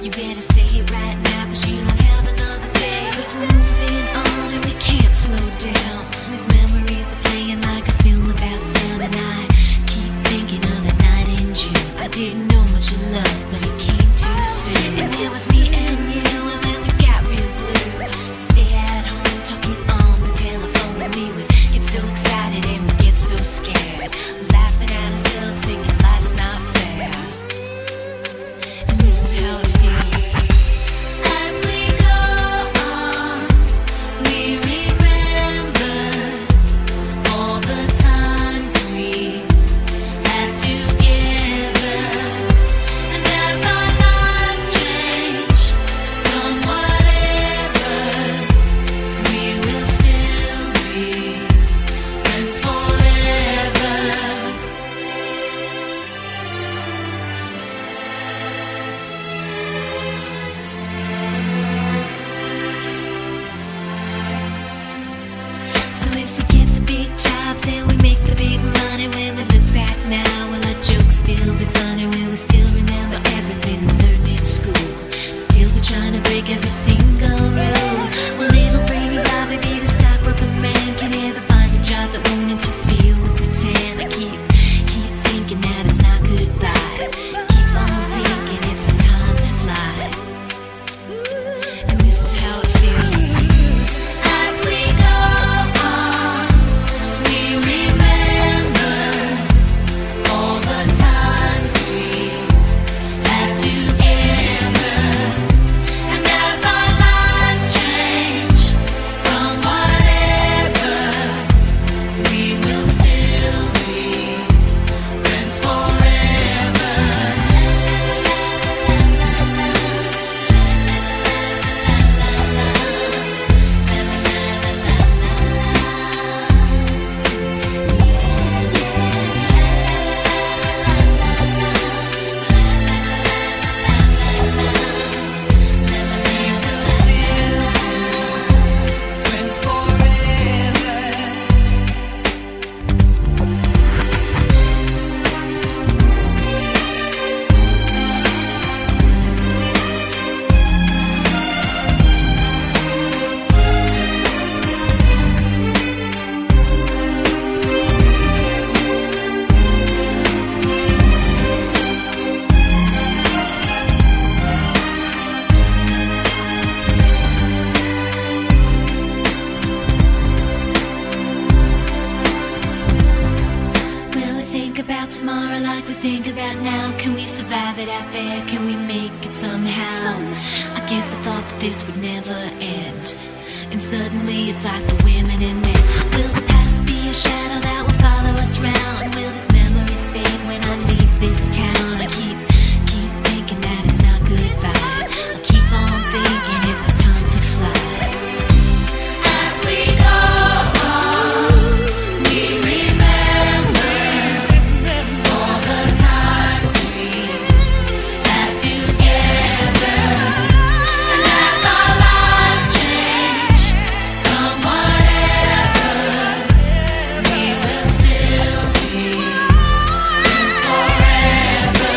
You better say it right now, 'cause you don't have another day. 'Cause we're moving on and we can't slow down. These memories are playing like a film without sound. And I keep thinking of that night in June. I didn't know much of love, but it came too soon. And it was me and you, and then we got real blue. Stay at home talking on the telephone, and we would get so excited and we'd get so scared, laughing at ourselves, thinking life's not fair. And this is how it feels. As we go on, we remember all the times we had together. And as our lives change from whatever, we will still be friends forever. So if we get the big jobs and we make the big money, when we look back now, will our jokes still be funny? Will we still remember everything we learned in school? Still be trying to break every single rule? Will little brainy Bobby be the stockbroker man? Can he ever find a job that won't interfere with pretend? I keep thinking that it's not goodbye. Keep on thinking it's our time to fly. And this is how it feels. As we go on, we remember all the times we had together. And as our lives change from whatever, we will still be friends forever. Will we think about tomorrow like we think about now? Can we survive it out there? Can we make it somehow? I guess I thought that this would never end, and suddenly it's like we're women and men. Will the past be a shadow that will follow us round? Will these memories fade when I leave this town? I keep thinking that it's not goodbye. I keep on thinking it's our time to fly. As we go on, we remember all the times we had together. And as our lives change from whatever, we will still be friends forever.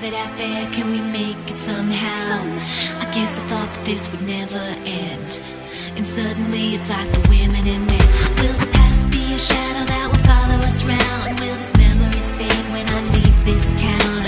it out there, can we make it somehow? I guess I thought that this would never end, and suddenly it's like we're women and men. Will the past be a shadow that will follow us round? Will these memories fade when I leave this town?